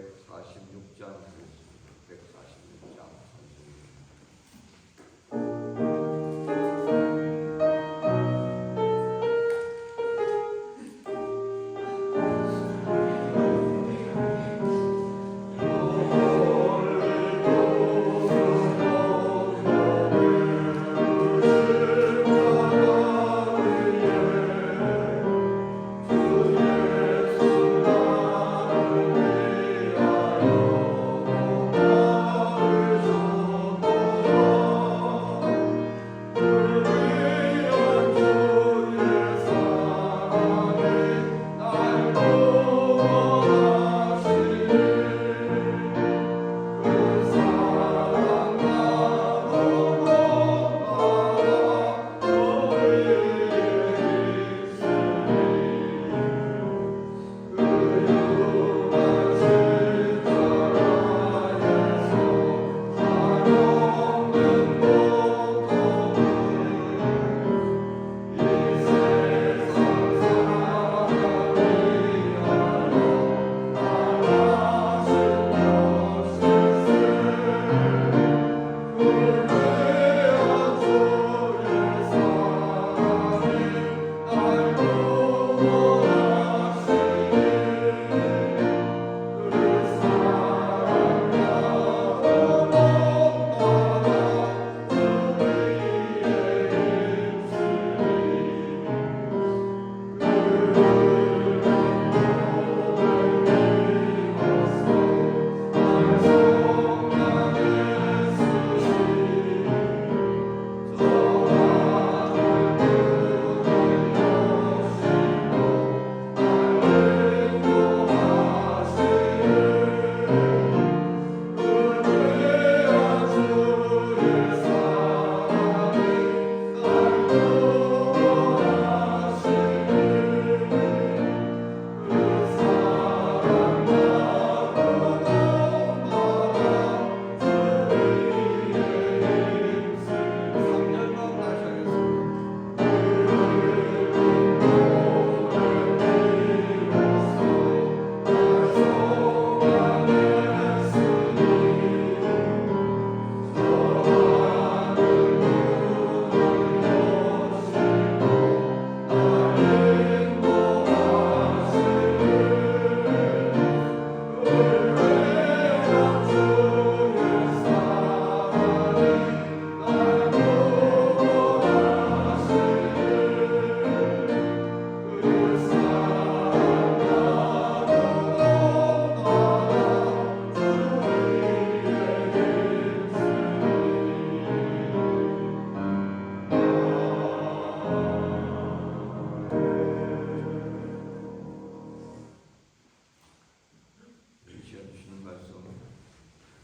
146장 146장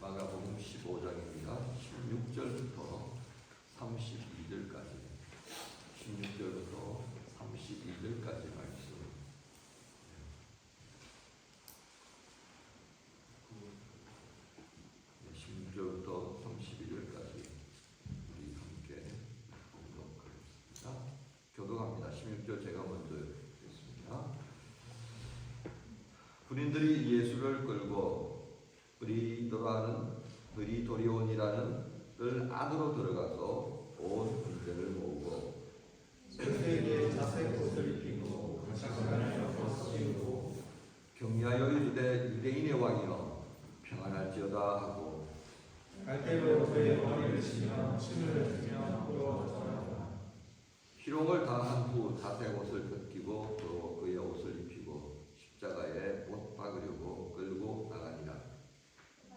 마가복음 15장입니다. 16절부터 32절까지 16절부터 32절까지 말씀. 16절부터 32절까지 우리 함께 공독하겠습니다. 교독합니다. 16절 제가 먼저 읽겠습니다. 군인들이 예수를 끌고 브리도리온이라는 뜰 안으로 들어가서 온 군대를 모으고 예수에게 자색 옷을 입히고 장관을 벗기고 경야여 이르되 유대인의 왕이여 평안할지어다 하고 갈대로 그의 머리를 치며 침을 흘리며 울어주더라. 희롱을 당한 후 자색 옷을 벗기고 또 그의 옷을 입히고 십자가에 못 박으려고 끌고 나가니라.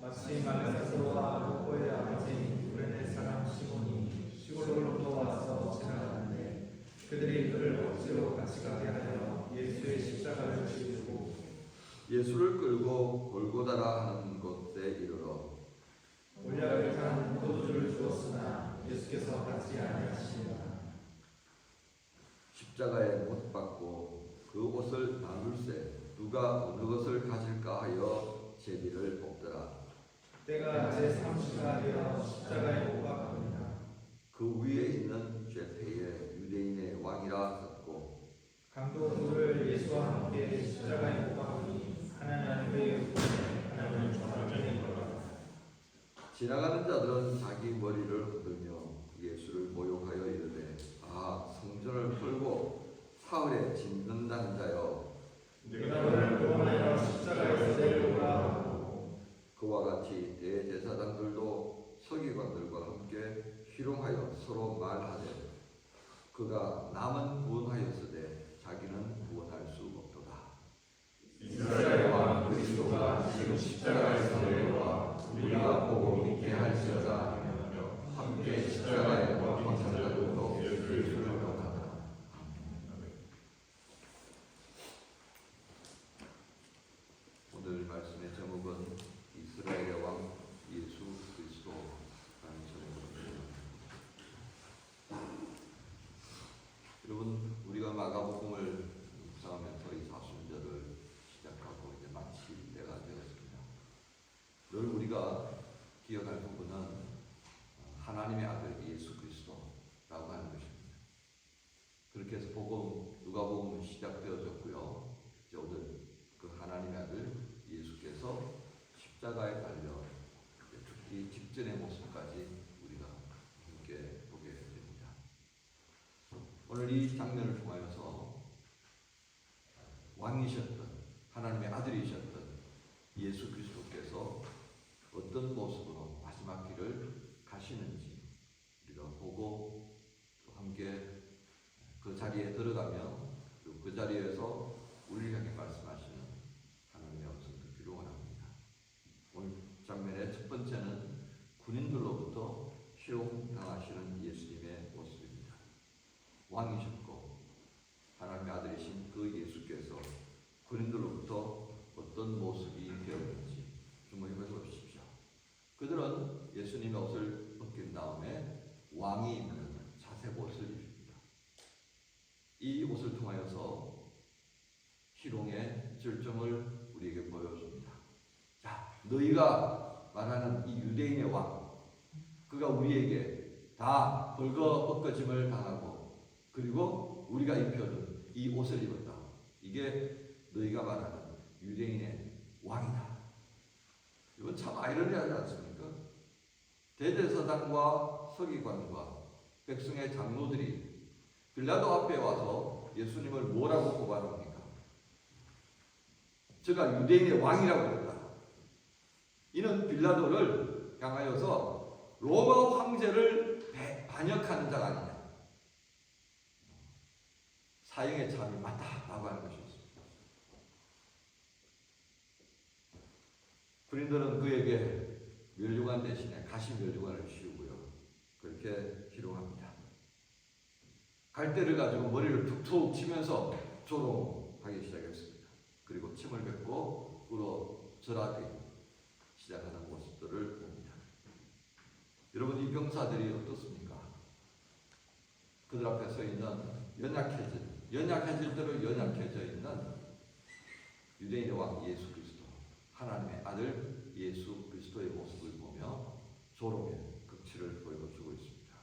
마치 말레사스와 로코의 아버지인 구레네 사람 시몬이 시골로부터 와서 지나가는데 그들이 그를 억지로 같이 가게 하여 예수의 십자가를 지우고 예수를 끌고 골고다라 하는 곳에 이르러 올약을 탄 포도주를 주었으나 예수께서 받지 아니하시니라. 십자가에 못 박고 그 옷을 나눌세 누가 어느 것을 가질까 하여 제비를 뽑더라. 때가 제3주가 되어 십자가에 못 박합니다. 그 위에 있는 죄패에 유대인의 왕이라 썼고 강도 둘을 예수와 함께 십자가에 못 박으니 하나는 그의 우편에 하나는 지나가는 자들은 자기 머리를 흔들며 예수를 모욕하여 이르되 아 성전을 털고 사흘에 짓는다는 자여 내가 너를 구원하여 십자가에서 내려오라 하고 그와 같이 대제사장들도 서기관들과 함께 희롱하여 서로 말하되 그가 남은 구원하였으되 자기는 구원할 수 없도다. 이스라엘의 왕 그리스도가 지금 십자가에서 내려와 우리가 보고 믿게 할지어다 하며 함께 십자가에 못 박힌 자들도 예수를 영접하다. 오늘 말씀의 제목은 이스라엘의 왕 예수 그리스도라는 제목입니다. 여러분 우리가 마가복음을 묵상하면서 이 사순절을 시작하고 이제 마칠 때가 되었습니다. 늘 우리가 기억할 부분은 하나님의 아들 예수 그리스도라고 하는 것입니다. 그렇게 해서 누가복음은 시작되어졌고요. 이제 오늘 그 하나님의 아들 예수께서 십자가에 달려 죽기 직전의 모습까지 우리가 함께 보게 됩니다. 오늘 이 장면을 통하여서 왕이셨던 하나님의 아들이셨던 예수 그리스도께서 어떤 모습으로 마지막 길을 가시는지 우리가 보고 또 함께 그 자리에 들어가며 그 자리에서 우리를 향해 말씀하시는 하나님의 음성 듣기를 원합니다. 오늘 장면의 첫 번째는 군인들로부터 희롱당하시는 예수님의 모습입니다. 왕이셨고 하나님의 아들이신 그 예수께서 군인들로부터 어떤 모습이 되었는지 주목해 보십시오. 그들은 예수님의 옷을 벗긴 다음에 왕이 입는 자색 옷을 입습니다. 이 옷을 통하여서 희롱의 절정을 우리에게 보여줍니다. 자, 너희가 말하는 이 유대인의 왕, 그가 우리에게 다 벌거벗겨짐을 당하고 그리고 우리가 입혀준 이 옷을 입었다. 이게 너희가 말하는 유대인의 왕이다. 이건 참 아이러니하지 않습니까? 대제사장과 서기관과 백성의 장로들이 빌라도 앞에 와서 예수님을 뭐라고 고발합니까? 제가 유대인의 왕이라고 했다. 이는 빌라도를 향하여서 로마 황제를 반역하는 자가 아니냐. 사형의 참이 맞다라고 하는 것이었습니다. 군인들은 그에게 멸류관 대신에 가시 멸류관을 씌우고요. 그렇게 희롱합니다. 갈대를 가지고 머리를 툭툭 치면서 조롱하기 시작했습니다. 그리고 침을 뱉고 울어 절하기 시작하는 모습들을 봅니다. 여러분 이 병사들이 어떻습니까? 그들 앞에 서 있는 연약해질 대로 연약해져 있는 유대인의 왕 예수 그리스도, 하나님의 아들 예수 그리스도의 모습을 보며 조롱의 극치를 보여주고 있습니다.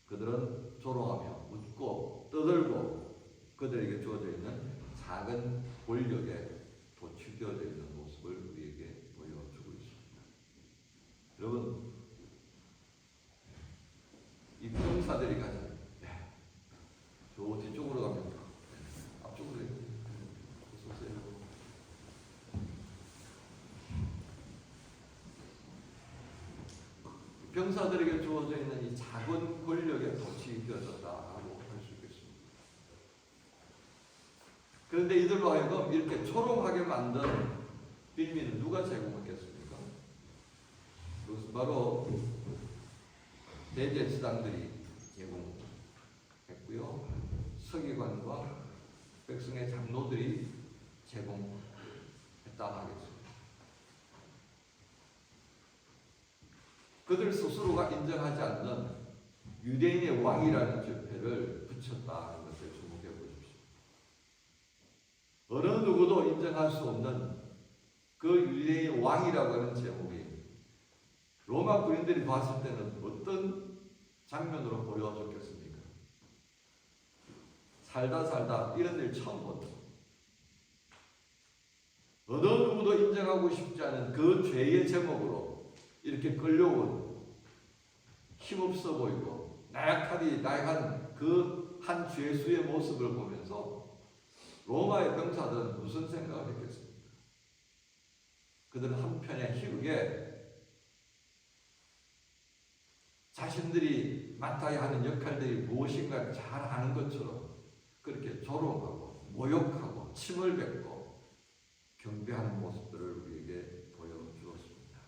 그들은 조롱하며 웃고 떠들고 그들에게 주어져 있는 작은 권력에 도취되어져 있는 모습을 우리에게 보여주고 있습니다. 여러분 이 병사들이 가진 저 뒤쪽으로 가면 앞쪽으로 서세요. 병사들에게 주어져 있는 이 작은 권력에 도취되어졌다고 할 수 있겠습니다. 그런데 이들로 하여금 이렇게 초롱하게 만든 빌미는 누가 제공했겠습니까? 그것은 바로 대제사장들이 제공했고요. 서기관과 백성의 장로들이 제공했다 하겠습니다. 그들 스스로가 인정하지 않는 유대인의 왕이라는 절패를 붙였다는 것을 주목해 보십시오. 어느 누구도 인정할 수 없는 그 유대인의 왕이라고 하는 제목이 로마 군인들이 봤을 때는 어떤 장면으로 보여졌겠습니까? 살다 이런 일 처음 본다. 어느 누구도 인정하고 싶지 않은 그 죄의 제목으로 이렇게 끌려온 힘없어 보이고 나약한 그 한 죄수의 모습을 보면서 로마의 병사들은 무슨 생각을 했겠습니까? 그들은 한편의 희극에 자신들이 맡아야 하는 역할들이 무엇인가 잘 아는 것처럼 그렇게 조롱하고 모욕하고 침을 뱉고 경배하는 모습들을 우리에게 보여주었습니다.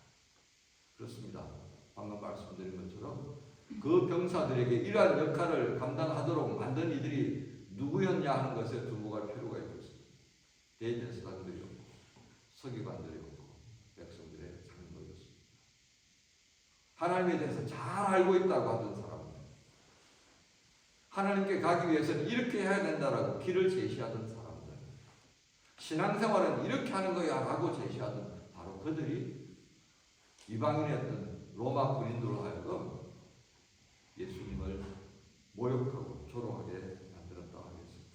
그렇습니다. 방금 말씀드린 것처럼 그 병사들에게 이러한 역할을 감당하도록 만든 이들이 누구였냐 하는 것에 주목할 필요가 있겠습니다. 대제사장들이었고 서기관들이었고 백성들의 장로였습니다. 하나님에 대해서 잘 알고 있다고 하던 사람들, 하나님께 가기 위해서는 이렇게 해야 된다라고 길을 제시하던 사람들, 신앙생활은 이렇게 하는 거야 라고 제시하던 바로 그들이 이방인이었던 로마 군인들로 하여금 예수님을 모욕하고 조롱하게 만들었다 하겠습니다.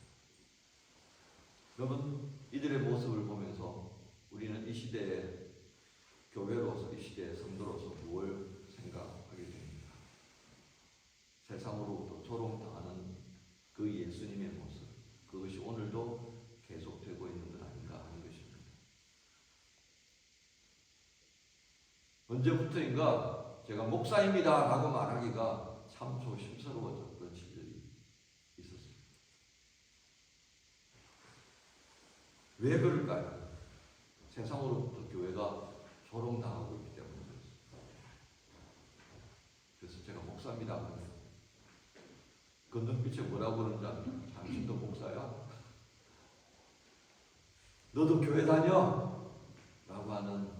여러분, 이들의 모습을 보면서 우리는 이 시대의 교회로서, 이 시대의 성도로서 무엇을 생각하게 됩니다. 세상으로부터 조롱당하는 그 예수님의 모습, 그것이 오늘도 계속되고 있는 것 아닌가 하는 것입니다. 언제부터인가 제가 목사입니다 라고 말하기가 참 조심스러워졌던 시절이 있었습니다. 왜 그럴까요? 세상으로부터 교회가 조롱당하고 있기 때문이었습니다. 그래서 제가 목사입니다. 그 눈빛에 뭐라고 그러는지 아십니까? 당신도 목사야? 너도 교회 다녀? 라고 하는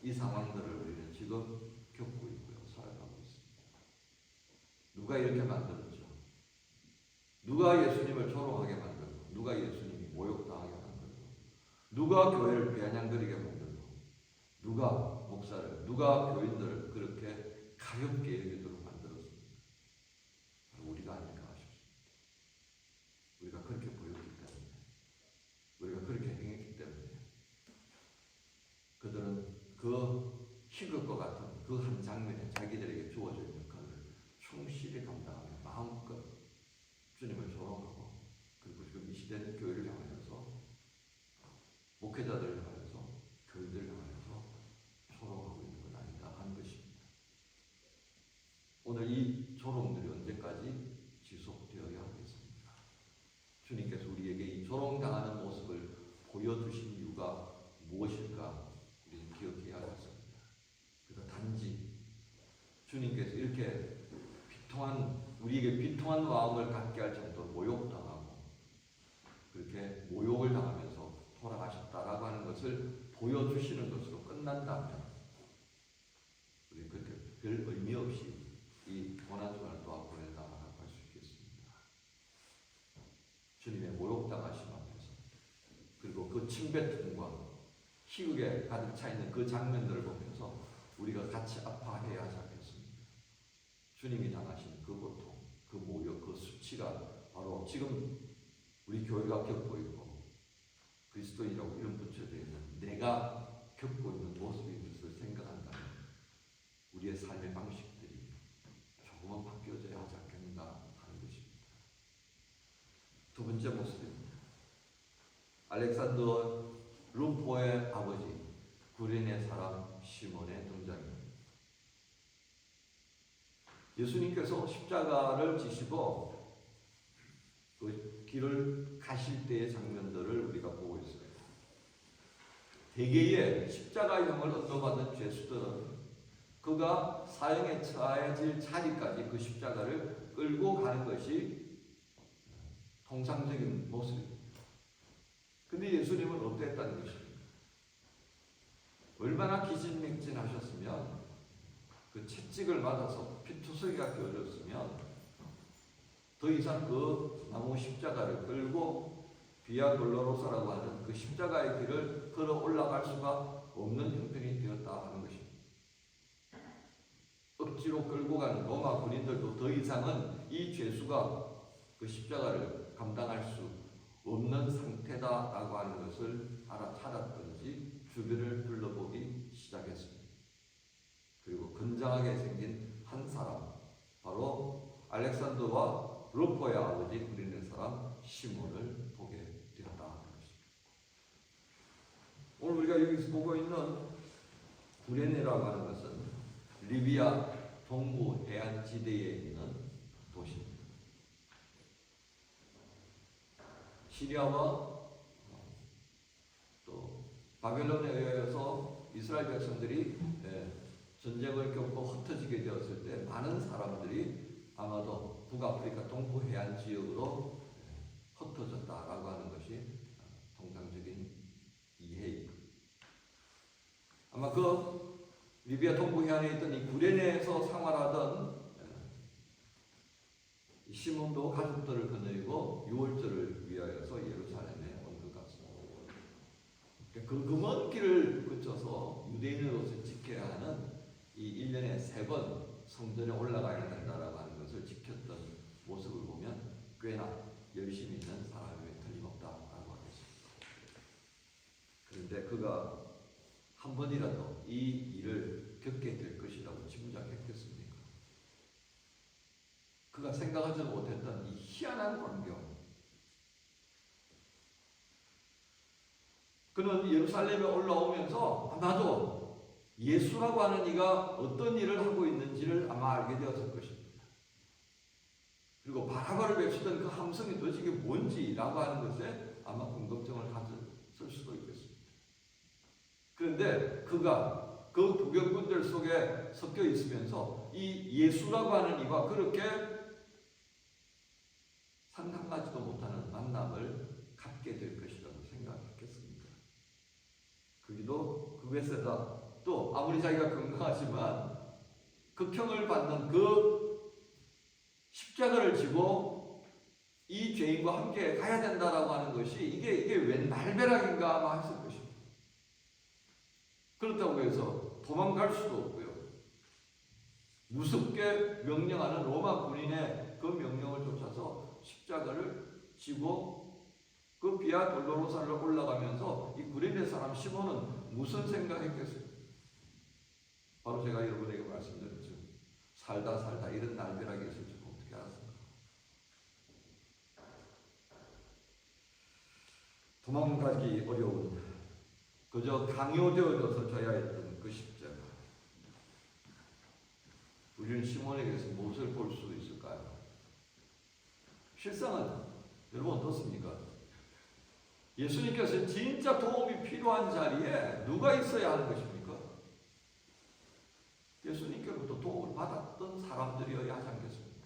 이 상황들을 우리는 지금 겪고 있고요. 살아가고 있습니다. 누가 이렇게 만들었죠? 누가 예수님을 조롱하게 만들고, 누가 예수님이 모욕당하게 만들고, 누가 교회를 비아냥거리게 만들고, 누가 목사를, 누가 교인들을 그렇게 가볍게 여기도록 만들었습니다. 우리가 아닐까 싶습니다. 우리가 그렇게 보였기 때문에, 우리가 그렇게 행했기 때문에 그들은 그 희극과 같은 그 한 장면에 자기들에게 주어진 역할을 충실히 감당하며 마음껏 주님을 조롱하고, 그리고 지금 이 시대는 교회를 향하여서, 목회자들을 향하여서, 교인들을 향하여서 조롱하고 있는 건 아닌가 하는 것입니다. 오늘 이 조롱들이 언제까지 지속되어야 하겠습니까? 주님께서 우리에게 이 조롱당하는 모습을 보여주신 이유가 무엇일까 우리는 기억해야 하겠습니다. 그래서 단지 주님께서 이렇게 우리에게 비통한 마음을 갖게 할 정도로 모욕당하고 그렇게 모욕을 당하면서 돌아가셨다라고 하는 것을 보여주시는 것으로 끝난다면 우리는 그렇게 별 의미 없이 이 고난주간을 또한 보낸다라고 할 수 있겠습니다. 주님의 모욕당하심 앞에서, 그리고 그 침뱉음과 희극에 가득 차 있는 그 장면들을 보면서 우리가 같이 아파해야 하지 않겠습니까? 주님이 당하신 그 고통, 그 모욕, 그 수치가 바로 지금 우리 교회가 겪고 있고 그리스도인이라고 이름 붙여져 있는 내가 겪고 있는 모습인 것을 생각한다면 우리의 삶의 방식들이 조금은 바뀌어져야 하지 않겠는가 하는 것입니다. 두 번째 모습입니다. 알렉산더 루포의 아버지, 구레네 사람 시몬의 등장입니다. 예수님께서 십자가를 지시고 그 길을 가실 때의 장면들을 우리가 보고 있어요. 대개의 십자가형을 얻어받은 죄수들은 그가 사형에 처해질 자리까지 그 십자가를 끌고 가는 것이 통상적인 모습입니다. 근데 예수님은 어땠다는 것입니다. 얼마나 기진맥진하셨으면 그 채찍을 맞아서 피투성이가 끼어졌으면 더 이상 그 나무 십자가를 끌고 비아 돌로로사라고 하는 그 십자가의 길을 걸어 올라갈 수가 없는 형편이 되었다 하는 것입니다. 억지로 끌고 가는 로마 군인들도 더 이상은 이 죄수가 그 십자가를 감당할 수 없는 상태다라고 하는 것을 알아차렸던지 주변을 둘러보기 시작했습니다. 건장하게 생긴 한 사람, 바로 알렉산더와 루포의 아버지 구레네 사람 시몬을 보게 되었다. 오늘 우리가 여기서 보고 있는 구레네라고 하는 것은 리비아 동부 해안지대에 있는 도시입니다. 시리아와 또 바벨론에 의해서 이스라엘 백성들이 전쟁을 겪고 흩어지게 되었을 때 많은 사람들이 아마도 북아프리카 동부 해안 지역으로 흩어졌다라고 하는 것이 통상적인 이해입니다. 아마 그 리비아 동부 해안에 있던 이 구레네에서 생활하던 시몬도 가족들을 거느리고 유월절을 위하여서 예루살렘에 온 것 같습니다. 그 먼 길을 거쳐서 유대인으로서 지켜야 하는 이 1년에 3번 성전에 올라가야 된다라고 하는 것을 지켰던 모습을 보면 꽤나 열심히 있는 사람이 틀림없다라고 하겠습니다. 그런데 그가 한 번이라도 이 일을 겪게 될 것이라고 짐작했겠습니까? 그가 생각하지 못했던 이 희한한 광경. 그는 예루살렘에 올라오면서 아마도 예수라고 하는 이가 어떤 일을 하고 있는지를 아마 알게 되었을 것입니다. 그리고 바라바를 외치던 그 함성이 도대체 이게 뭔지라고 하는 것에 아마 궁금증을 가졌을 수도 있겠습니다. 그런데 그가 그 부경꾼들 속에 섞여 있으면서 이 예수라고 하는 이와 그렇게 상상하지도 못하는 만남을 갖게 될 것이라고 생각했겠습니다. 그기도 그것에다 또 아무리 자기가 건강하지만 극형을 받는 그 십자가를 지고 이 죄인과 함께 가야 된다라고 하는 것이 이게 웬 날벼락인가 아마 했을 것입니다. 그렇다고 해서 도망갈 수도 없고요. 무섭게 명령하는 로마 군인의 그 명령을 쫓아서 십자가를 지고 그 비아 돌로로사를 올라가면서 이 구레네 사람 시몬은 무슨 생각했겠어요? 바로 제가 여러분에게 말씀드렸죠. 살다 이런 날벼락이 있을 줄 어떻게 알았습니까? 도망가기 어려운 그저 강요되어져서 져야 했던 그 십자가. 우리는 시몬에게서 무엇을 볼 수 있을까요? 실상은 여러분 어떻습니까? 예수님께서 진짜 도움이 필요한 자리에 누가 있어야 하는 것입니까? 예수님께로부터 도움을 받았던 사람들이어야 하지 않겠습니까?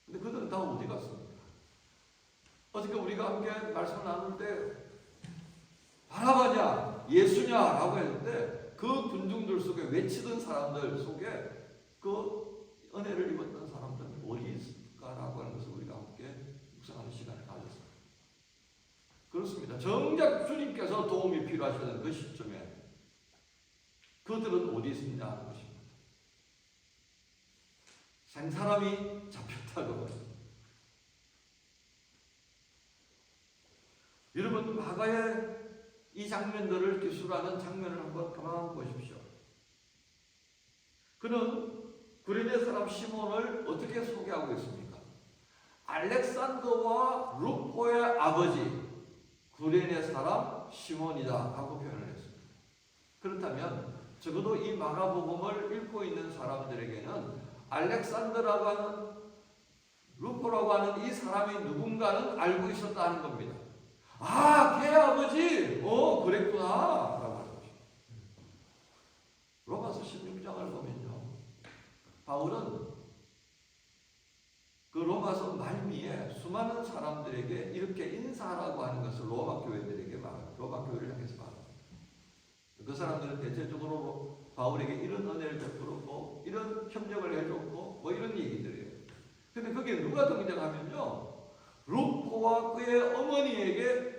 근데 그들은 다 어디 갔습니까? 어저께 우리가 함께 말씀을 나눌 때 바라바냐 예수냐라고 했는데 그 군중들 속에 외치던 사람들 속에 그 은혜를 입었던 사람들은 어디 있을까라고 하는 것을 우리가 함께 묵상하는 시간을 가졌습니다. 그렇습니다. 정작 주님께서 도움이 필요하시던 그 시점에 그들은 어디 있느냐 하는 것입니다. 생사람이 잡혔다고. 여러분 과거에 이 장면들을 기술하는 장면을 한번 가만 보십시오. 그는 구레네 사람 시몬을 어떻게 소개하고 있습니까? 알렉산더와 루포의 아버지 구레네 사람 시몬이다 하고 표현을 했습니다. 그렇다면 적어도 이 마가복음을 읽고 있는 사람들에게는 알렉산더라고 하는 루포라고 하는 이 사람이 누군가는 알고 있었다는 겁니다. 아, 걔 아버지! 그랬구나! 라고 하는 것입니다. 로마서 16장을 보면요. 바울은 그 로마서 말미에 수많은 사람들에게 이렇게 인사하라고 하는 것을 로마 교회들에게 말합니다. 로마 교회를 향해서 말합니다. 그 사람들은 대체적으로 바울에게 이런 은혜를 베풀었고, 이런 협력을 해줬고, 이런 얘기들이에요. 근데 거기에 누가 등장하면요. 루포와 그의 어머니에게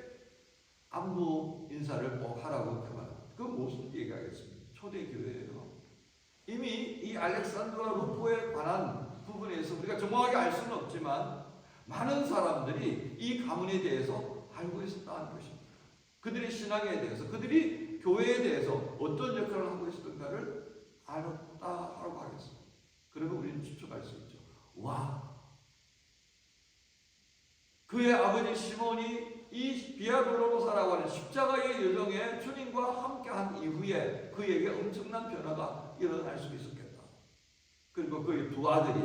안부 인사를 꼭 하라고 그렇게 말합니다. 그건 무슨 얘기하겠습니까? 초대교회예요. 이미 이 알렉산더와 루포에 관한 부분에서 우리가 정확하게 알 수는 없지만 많은 사람들이 이 가문에 대해서 알고 있었다는 것입니다. 그들의 신앙에 대해서, 그들이 교회에 대해서 어떤 역할을 하고 있었던가를 알았다 하고 하겠습니다. 그러면 우리는 집중할 수 있죠. 와, 그의 아버지 시몬이 이 비아 돌로로사라고 하는 십자가의 여정에 주님과 함께한 이후에 그에게 엄청난 변화가 일어날 수 있었겠다. 그리고 그의 두 아들이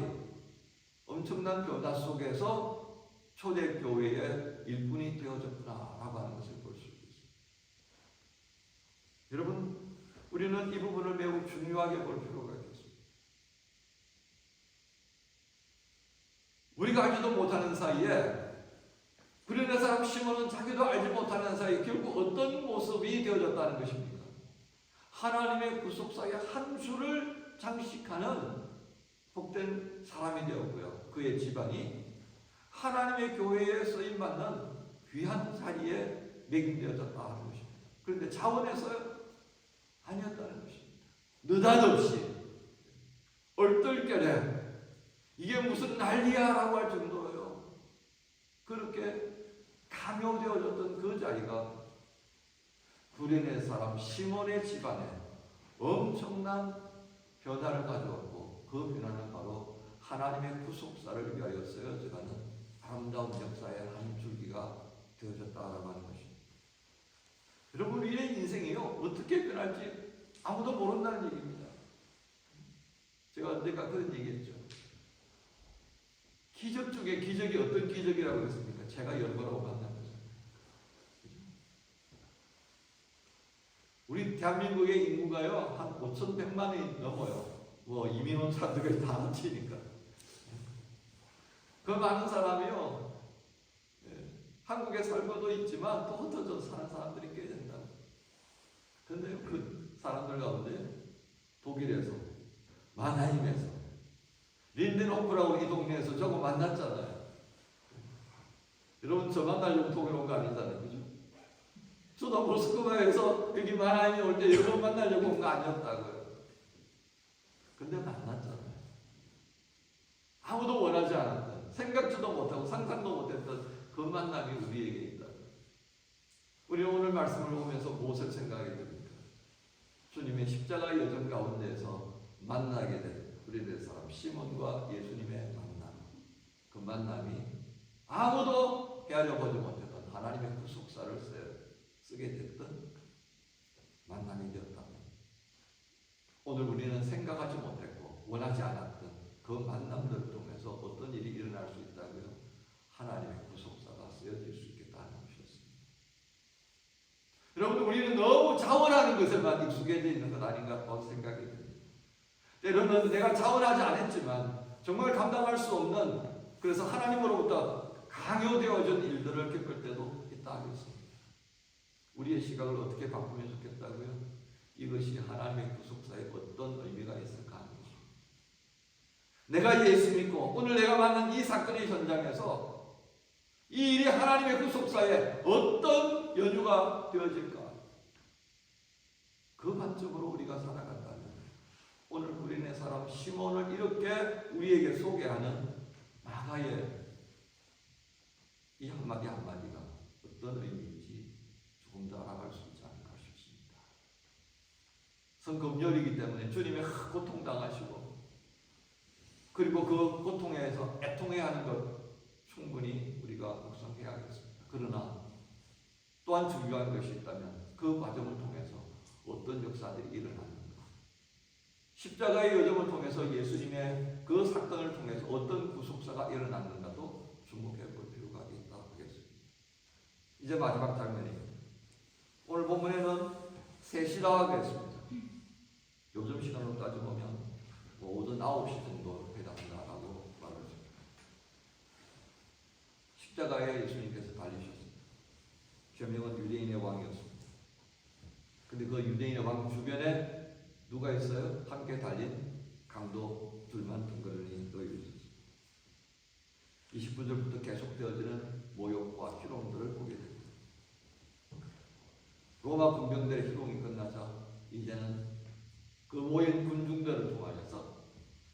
엄청난 변화 속에서 초대교회의 일꾼이 되어졌구나라고 하는 것을 볼 수 있습니다. 여러분, 우리는 이 부분을 매우 중요하게 볼 필요가 있겠습니다. 우리가 알지도 못하는 사이에 구레네 사람 시몬은 자기도 알지 못하는 사이에 결국 어떤 모습이 되어졌다는 것입니까? 하나님의 구속사의 한 줄을 장식하는 복된 사람이 되었고요. 그의 집안이 하나님의 교회에 쓰임받는 귀한 자리에 매김되어졌다는 것입니다. 그런데 자원에서요? 아니었다는 것입니다. 느닷없이 얼떨결에 이게 무슨 난리야 라고 할 정도로요. 그렇게 강요되어졌던 그 자리가 구레네 사람 시몬의 집안에 엄청난 변화를 가져왔고, 그 변화는 바로 하나님의 구속사를 위하여 쓰여져가는 아름다운 역사의 한 줄기가 되어졌다라고 하는 것입니다. 여러분, 우리의 인생이요, 어떻게 변할지 아무도 모른다는 얘기입니다. 제가 언젠가 그런 얘기했죠. 기적 중에 기적이 어떤 기적이라고 했습니까? 제가 여러분하고 만난 거죠. 우리 대한민국의 인구가요, 한 5,100만이 넘어요. 뭐 이민 온 사람들까지 다 합치니까. 그 많은 사람이요, 한국에 살고도 있지만 또 흩어져 사는 사람들이 꽤 된다. 그런데 그 사람들 가운데 독일에서, 마나임에서, 린덴호프라고 이 동네에서 저거 만났잖아요. 여러분, 저 만나려고 독일 온 거 아니잖아요. 그죠? 저도 모스크바에서 여기 마나임에 올 때 여러분 만나려고 온 거 아니었다고요. 근데 만났잖아요. 아무도 원하지 않았던, 생각지도 못하고 상상도 못했던 그 만남이 우리에게 있다. 우리는 오늘 말씀을 보면서 무엇을 생각하게 됩니까? 주님의 십자가 여정 가운데에서 만나게 된 구레네 사람 시몬과 예수님의 만남, 그 만남이 아무도 헤아려 보지 못했던 하나님의 구속사를 쓰게 됐던 만남이 되었다면, 오늘 우리는 생각하지 못했고 원하지 않았던 그 만남들을 통해서 어떤 일이 일어날 수 있다고요? 하나님의 구속사가 쓰여질 수 있겠다는 것이었습니다. 여러분, 우리는 너무 자원하는 것에만 익숙해져 있는 것 아닌가 생각이 듭니다. 때로는 내가 자원하지 않았지만 정말 감당할 수 없는, 그래서 하나님으로부터 강요되어진 일들을 겪을 때도 있다 하겠습니다. 우리의 시각을 어떻게 바꾸면 좋겠다고요? 이것이 하나님의 구속사에 어떤 의미가 있을까 하는 것입니다. 내가 예수 믿고 오늘 내가 만난 이 사건의 현장에서 이 일이 하나님의 구속사에 어떤 연유가 되어질까? 그 관점으로 우리가 살아간다면, 오늘 구레네 사람 시몬을 이렇게 우리에게 소개하는 마가의 이 한마디 한마디가 어떤 의미인지 조금 더 알아갈 수 있지 않을까 싶습니다. 성금열이기 때문에 주님의 고통당하시고, 그리고 그 고통에서 애통해야 하는 것 충분히 우리가 묵상해야겠습니다. 그러나 또한 중요한 것이 있다면 그 과정을 통해서 어떤 역사들이 일어나는가, 십자가의 여정을 통해서 예수님의 그 사건을 통해서 어떤 구속사가 일어났는가도 주목해 볼 필요가 있다고 하겠습니다. 이제 마지막 장면입니다. 오늘 본문에는 셋이라고 하겠습니다. 요즘 시간으로 따져보면 오전 9시 정도 해당한다라고 말을 했습니다. 십자가에 예수님께서 달리셨습니다. 제명은 유대인의 왕이었습니다. 근데 그 유대인의 왕 주변에 누가 있어요? 함께 달린 강도 둘만 덩그러니 놓여 있었습니다. 20분절부터 계속되어지는 모욕과 희롱들을 보게 됩니다. 로마 군병들의 희롱이 끝나자 이제는 그 모인 군중들을 통하여서,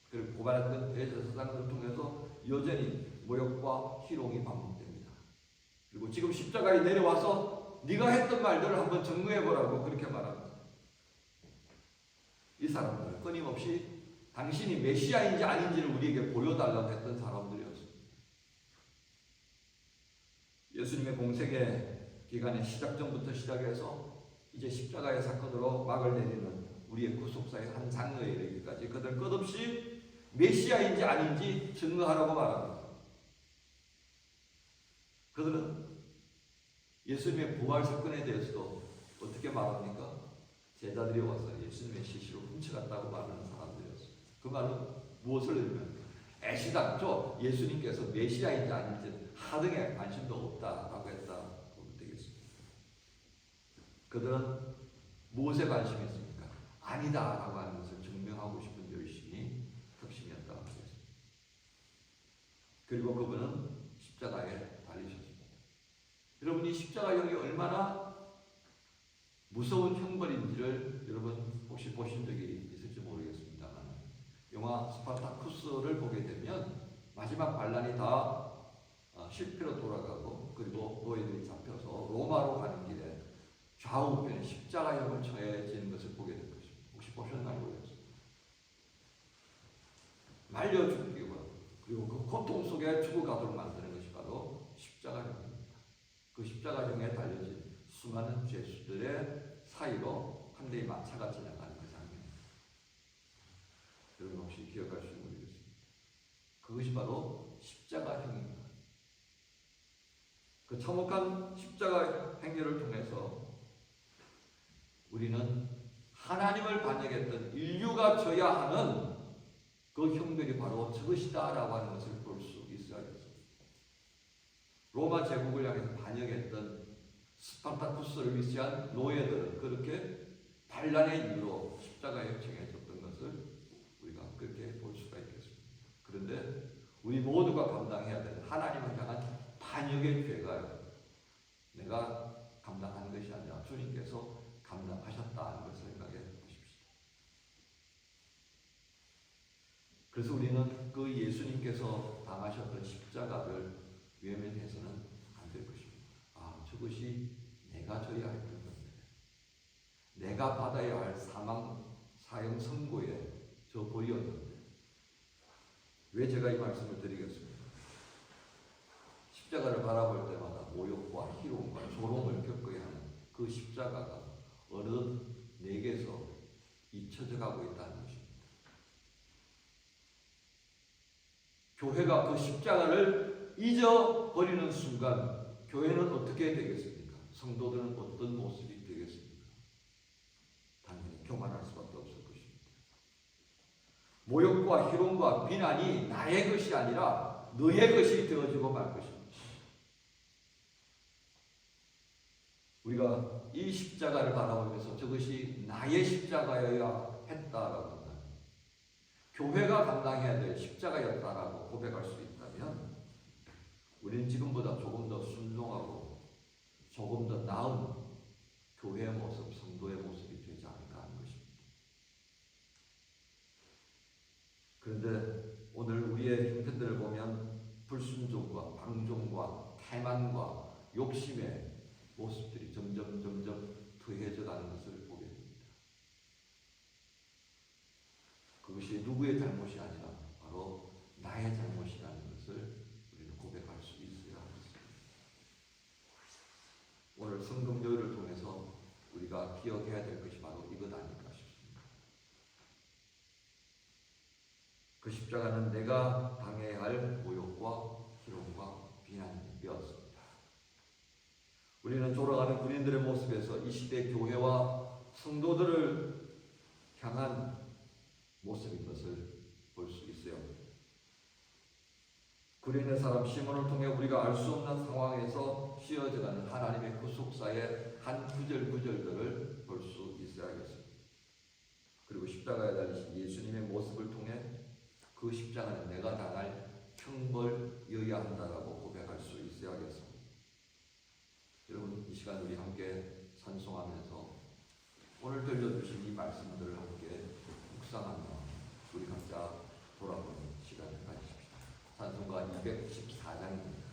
그리고 고발했던 대제사장들을 통해서 여전히 모욕과 희롱이 반복됩니다. 그리고 지금 십자가에 내려와서 네가 했던 말들을 한번 점검해보라고 그렇게 말합니다. 이 사람들은 끊임없이 당신이 메시아인지 아닌지를 우리에게 보여달라고 했던 사람들이었습니다. 예수님의 공생의 기간의 시작 전부터 시작해서 이제 십자가의 사건으로 막을 내리는 우리의 구속사의 한 장르에 이르기까지 그들 끝없이 메시아인지 아닌지 증거하라고 말합니다. 그들은 예수님의 부활 사건에 대해서도 어떻게 말합니까? 제자들이 와서 예수님의 시신을 훔쳐갔다고 말하는 사람들이었어요. 그 말은 무엇을 의미합니까? 애시당초 예수님께서 메시아인지 아닌지 하등에 관심도 없다라고 했다 보면 되겠습니다. 그들은 무엇에 관심이 있습니까? 아니다라고 하는 것을 증명하고 싶은 열심이核심이었다고 하겠습니다. 그리고 그분은 십자가에 달리셨습니다. 여러분, 이 십자가형이 얼마나 무서운 형벌인지를 여러분 혹시 보신 적이 있을지 모르겠습니다만, 영화 스파르타쿠스를 보게 되면 마지막 반란이 다 실패로 돌아가고, 그리고 노예들이 잡혀서 로마로 가는 길에 좌우편에 십자가형을 처해지는 것을 보게 된 것입니다. 혹시 보셨나요? 모르겠습니다. 말려 죽이고, 그리고 그 고통 속에 죽어가도록 만드는 것이 바로 십자가형입니다. 그 십자가형에 달려진 수많은 죄수들의 사이로 한 대의 마차가 지나가는 그 장면입니다. 여러분 혹시 기억하실지 모르겠습니다. 그것이 바로 십자가형입니다. 그 참혹한 십자가 행렬을 통해서 우리는 하나님을 반역했던 인류가 져야 하는 그 형벌이 바로 저것이다라고 하는 것을 볼 수 있어야겠습니다. 로마 제국을 향해서 반역했던 스파르타쿠스를 위시한 노예들은 그렇게 반란의 이유로 십자가에 청해졌던 것을 우리가 그렇게 볼 수가 있겠습니다. 그런데 우리 모두가 감당해야 되는 하나님을 향한 반역의 죄가 내가 감당하는 것이 아니라 주님께서 감당하셨다는 것을 생각해 보십시오. 그래서 우리는 그 예수님께서 당하셨던 십자가를 외면해서는 안 될 것입니다. 아, 저것이 내가 져야 할 건데, 내가 받아야 할 사형 선고의 저 벌이었는데 왜 제가 이 말씀을 드리겠습니까? 십자가를 바라볼 때마다 모욕과 희롱과 조롱을 겪어야 하는 그 십자가가 어느 내게서 잊혀져 가고 있다는 것입니다. 교회가 그 십자가를 잊어버리는 순간 교회는 어떻게 되겠습니까? 성도들은 어떤 모습이 되겠습니까? 당연히 교만할 수밖에 없을 것입니다. 모욕과 희롱과 비난이 나의 것이 아니라 너의 것이 되어지고 말 것입니다. 우리가 이 십자가를 바라보면서 저것이 나의 십자가여야 했다라고 한다면, 교회가 감당해야 될 십자가였다라고 고백할 수 있다면, 우리는 지금보다 조금 더 순종하고 조금 더 나은 교회의 모습, 성도의 모습이 되지 않을까 하는 것입니다. 그런데 오늘 우리의 형편들을 보면 불순종과 방종과 태만과 욕심의 모습들이 점점 더해져 가는 것을 보게 됩니다. 그것이 누구의 잘못이 아니라 바로 나의 잘못이라는 것을 우리는 고백할 수 있어야 합니다. 오늘 성금요일을 통해서 우리가 기억해야 될 것이 바로 이것 아닐까 싶습니다. 그 십자가는 내가 당해야 할 모욕과 희롱과 비난이었습니다. 우리는 돌아가는 군인들의 모습에서 이 시대 교회와 성도들을 향한 모습인 것을 볼 수 있어요. 구린의 사람 시몬을 통해 우리가 알 수 없는 상황에서 씌어져가는 하나님의 구속사의 한 구절구절들을 볼 수 있어야겠습니다. 그리고 십자가에 달리신 예수님의 모습을 통해 그 십자가는 내가 당할 형벌이어야 한다라고 고백할 수 있어야겠습니다. 여러분, 이 시간 우리 함께 찬송하면서 오늘 들려주신 이 말씀들을 함께 묵상하며 우리 각자 돌아보는 시간을 가지십시다. 찬송가 214장입니다.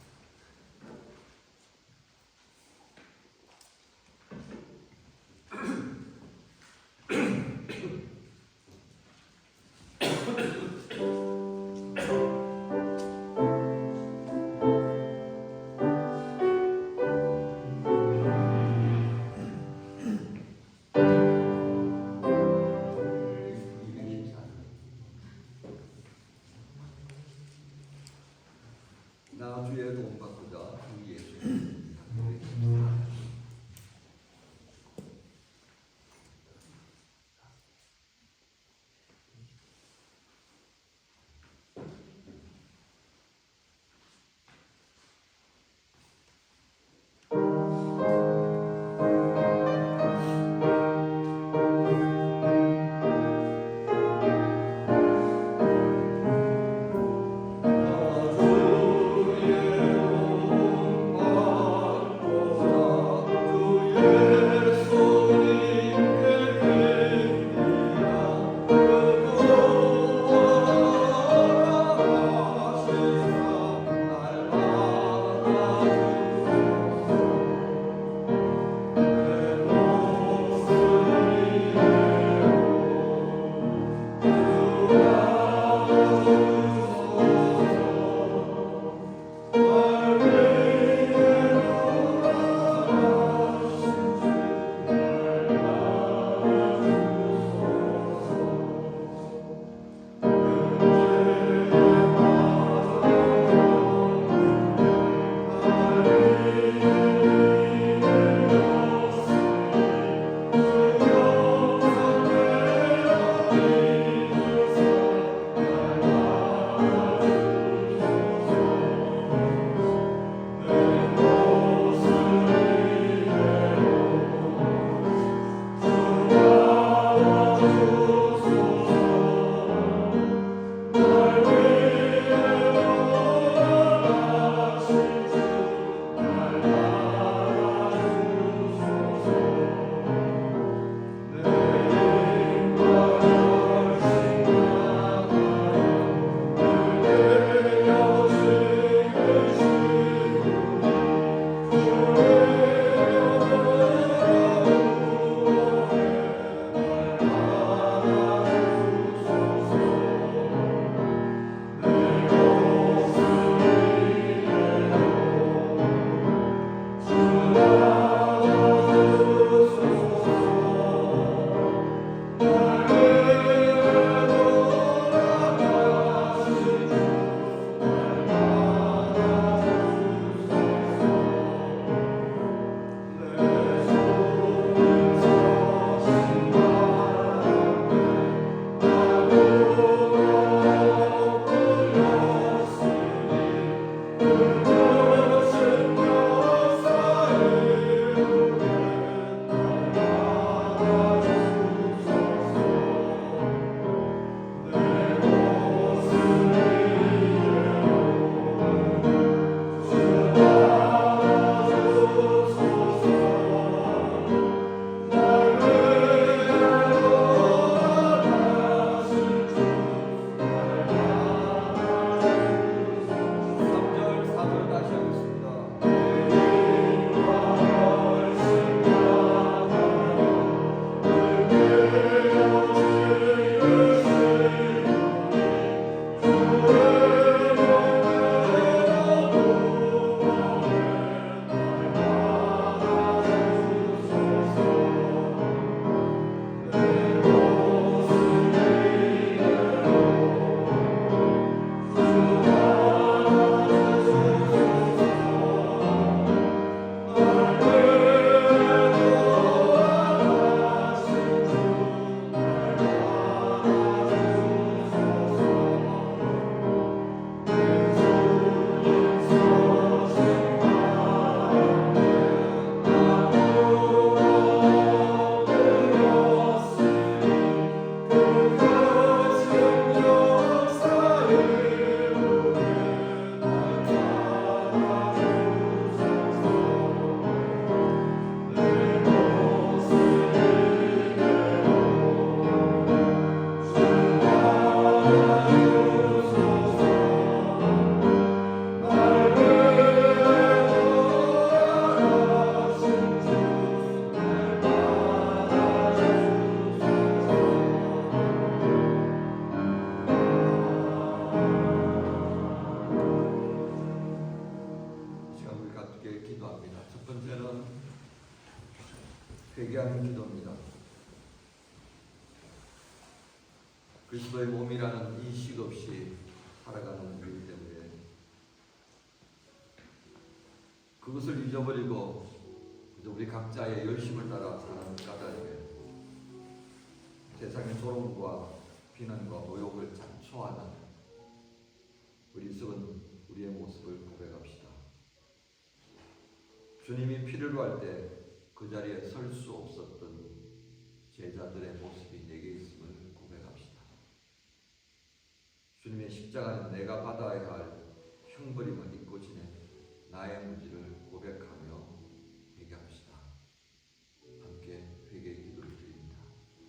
회개하는 기도입니다. 그리스도의 몸이라는 인식 없이 살아가는 우리 때문에 그것을 잊어버리고 그저 우리 각자의 열심을 따라 사는 까닭에 세상의 조롱과 비난과 모욕을 자초하는 어리석은 우리의 모습을 고백합시다. 주님이 피를 구할 때 그 자리에 설 수 없었던 제자들의 모습이 내게 있음을 고백합시다. 주님의 십자가는 내가 받아야 할 형벌임을 잊고 지낸 나의 무지를